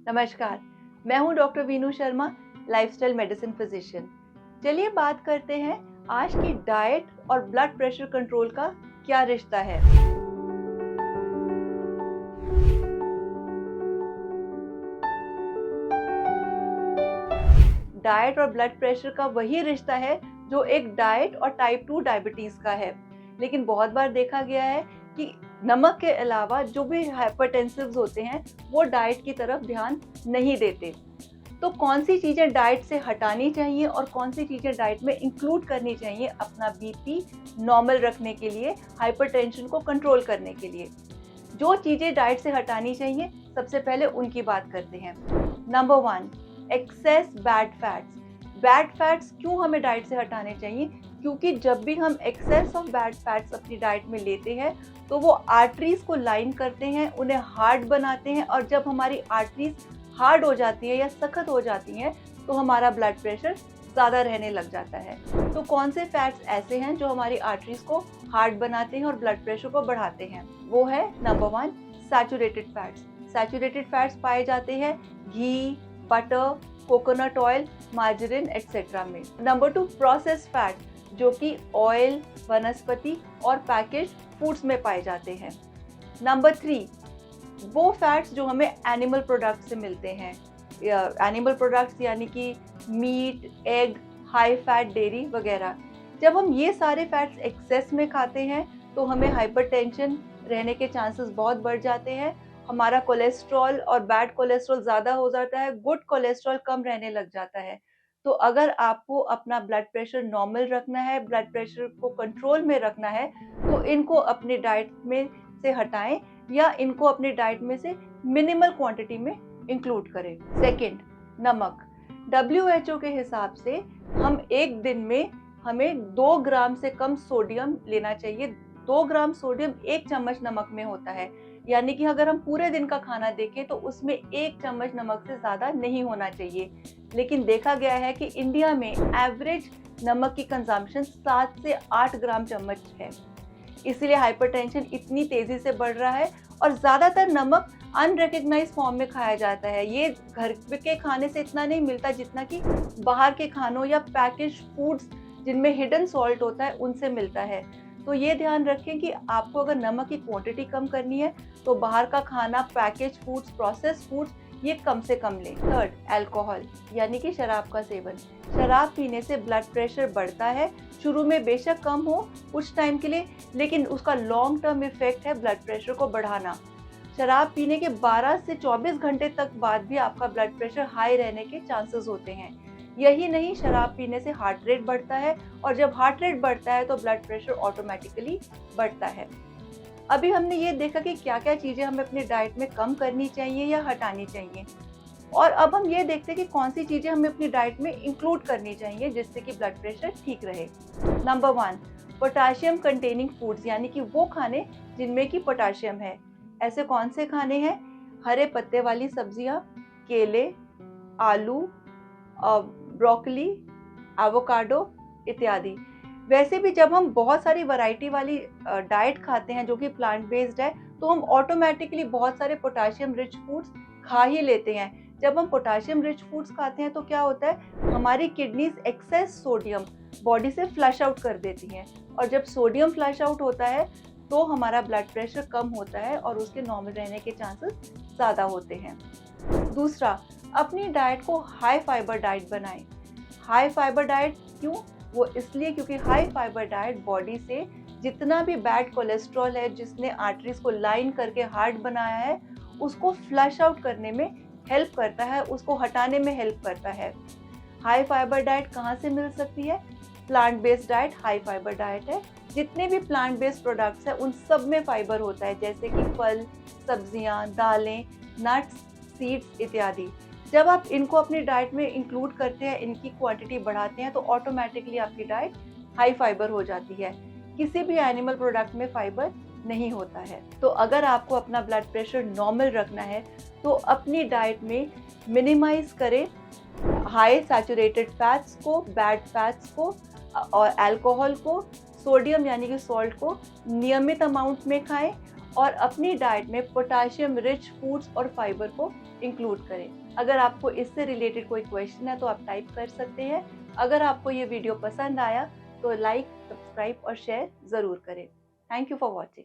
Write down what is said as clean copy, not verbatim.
नमस्कार, मैं हूं doctor Vinu Sharma, lifestyle medicine physician. चलिए बात करते हैं आज की डाइट और ब्लड प्रेशर कंट्रोल का क्या रिश्ता है। डाइट और ब्लड प्रेशर का वही रिश्ता है जो एक डाइट और टाइप 2 डायबिटीज का है। लेकिन बहुत बार देखा गया है कि नमक के अलावा जो भी हाइपरटेंसिव्स होते हैं वो डाइट की तरफ ध्यान नहीं देते। तो कौन सी चीज़ें डाइट से हटानी चाहिए और कौन सी चीज़ें डाइट में इंक्लूड करनी चाहिए अपना बीपी नॉर्मल रखने के लिए, हाइपरटेंशन को कंट्रोल करने के लिए। जो चीज़ें डाइट से हटानी चाहिए सबसे पहले उनकी बात करते हैं। Number 1, excess bad fats. Bad fats क्यों हमें डाइट से हटाने चाहिए? क्योंकि जब भी हम एक्सेस ऑफ बैड फैट्स अपनी डाइट में लेते हैं तो वो आर्टरीज को लाइन करते हैं, उन्हें हार्ड बनाते हैं, और जब हमारी आर्टरीज हार्ड हो जाती है या सख्त हो जाती हैं तो हमारा ब्लड प्रेशर ज़्यादा रहने लग जाता है। तो कौन से फैट्स ऐसे हैं जो हमारी आर्टरीज को हार्ड बनाते हैं और ब्लड प्रेशर को बढ़ाते हैं? वो है number 1, saturated fats. Saturated fats पाए जाते हैं घी, butter, coconut oil, margarine etcetera में। नंबर 2, प्रोसेस्ड फैट, जो कि ऑयल, वनस्पति और पैकेज फूड्स में पाए जाते हैं। नंबर 3, वो फैट्स जो हमें एनिमल प्रोडक्ट से मिलते हैं। एनिमल प्रोडक्ट्स यानी कि meat, egg, high fat dairy वगैरह। जब हम ये सारे फैट्स एक्सेस में खाते हैं तो हमें हाइपरटेंशन रहने के चांसेस बहुत बढ़ जाते हैं। हमारा कोलेस्ट्रॉल और बैड कोलेस्ट्रॉल ज़्यादा हो जाता है, गुड कोलेस्ट्रॉल कम रहने लग जाता है। तो अगर आपको अपना ब्लड प्रेशर नॉर्मल रखना है, ब्लड प्रेशर को कंट्रोल में रखना है, तो इनको अपनी डाइट में से हटाएं या इनको अपनी डाइट में से मिनिमल क्वांटिटी में इंक्लूड करें। सेकंड, नमक। WHO के हिसाब से हम एक दिन में हमें 2 ग्राम से कम सोडियम लेना चाहिए। 2 ग्राम सोडियम 1 चम्मच नमक में होता है, यानी कि अगर हम पूरे दिन का खाना देखें तो उसमें 1 चम्मच नमक से ज़्यादा नहीं होना चाहिए। लेकिन देखा गया है कि इंडिया में एवरेज नमक की कंजम्पशन 7 से 8 ग्राम चम्मच है। इसीलिए हाइपरटेंशन इतनी तेज़ी से बढ़ रहा है और ज़्यादातर नमक अनरिकग्नाइज फॉर्म में खाया जाता है। ये घर के खाने से इतना नहीं मिलता जितना कि बाहर के खानों या पैकेज फूड्स जिनमें हिडन सॉल्ट होता है उनसे मिलता है। तो ये ध्यान रखें कि आपको अगर नमक की क्वांटिटी कम करनी है तो बाहर का खाना, पैकेज फूड्स, प्रोसेस्ड फूड्स ये कम से कम लें। थर्ड, अल्कोहल यानी कि शराब का सेवन। शराब पीने से ब्लड प्रेशर बढ़ता है। शुरू में बेशक कम हो कुछ टाइम के लिए, लेकिन उसका लॉन्ग टर्म इफेक्ट है ब्लड प्रेशर को बढ़ाना। शराब पीने के 12 से 24 घंटे तक बाद भी आपका ब्लड प्रेशर हाई रहने के चांसेस होते हैं। यही नहीं, शराब पीने से हार्ट रेट बढ़ता है और जब हार्ट रेट बढ़ता है तो ब्लड प्रेशर ऑटोमेटिकली बढ़ता है। अभी हमने ये देखा कि क्या क्या चीज़ें हमें अपनी डाइट में कम करनी चाहिए या हटानी चाहिए, और अब हम ये देखते हैं कि कौन सी चीज़ें हमें अपनी डाइट में इंक्लूड करनी चाहिए जिससे कि ब्लड प्रेशर ठीक रहे। नंबर 1, पोटाशियम कंटेनिंग फूड्स, यानी कि वो खाने जिनमें कि पोटाशियम है। ऐसे कौन से खाने हैं? हरे पत्ते वाली सब्जियां, केले, आलू, ब्रोकली, एवोकाडो इत्यादि। वैसे भी जब हम बहुत सारी वैरायटी वाली डाइट खाते हैं जो कि प्लांट बेस्ड है तो हम ऑटोमेटिकली बहुत सारे पोटाशियम रिच फूड्स खा ही लेते हैं। जब हम पोटाशियम रिच फूड्स खाते हैं तो क्या होता है, हमारी किडनीज एक्सेस सोडियम बॉडी से फ्लश आउट कर देती हैं, और जब सोडियम फ्लश आउट होता है तो हमारा ब्लड प्रेशर कम होता है और उसके नॉर्मल रहने के चांसेस ज़्यादा होते हैं। दूसरा, अपनी डाइट को हाई फाइबर डाइट बनाएं। हाई फाइबर डाइट क्यों? वो इसलिए क्योंकि हाई फाइबर डाइट बॉडी से जितना भी बैड कोलेस्ट्रॉल है जिसने आर्टरीज को लाइन करके हार्ड बनाया है उसको फ्लश आउट करने में हेल्प करता है, उसको हटाने में हेल्प करता है। हाई फाइबर डाइट कहाँ से मिल सकती है? Plant based diet high fibre diet है। जितने भी प्लांट बेस्ड प्रोडक्ट्स हैं उन सब में फाइबर होता है, जैसे कि फल, सब्जियां, दालें, नट्स, सीड्स इत्यादि। जब आप इनको अपनी डाइट में इंक्लूड करते हैं, इनकी क्वांटिटी बढ़ाते हैं तो ऑटोमेटिकली आपकी डाइट हाई फाइबर हो जाती है। किसी भी एनिमल प्रोडक्ट में फाइबर नहीं होता है। तो अगर आपको अपना ब्लड प्रेशर नॉर्मल रखना है तो अपनी डाइट में मिनिमाइज करें हाई सैचुरेटेड फैट्स को, बैड फैट्स को और अल्कोहल को, सोडियम यानी कि सॉल्ट को नियमित अमाउंट में खाएं और अपनी डाइट में पोटाशियम रिच फूड्स और फाइबर को इंक्लूड करें। अगर आपको इससे रिलेटेड कोई क्वेश्चन है तो आप टाइप कर सकते हैं। अगर आपको ये वीडियो पसंद आया तो लाइक, सब्सक्राइब और शेयर ज़रूर करें। Thank you for watching.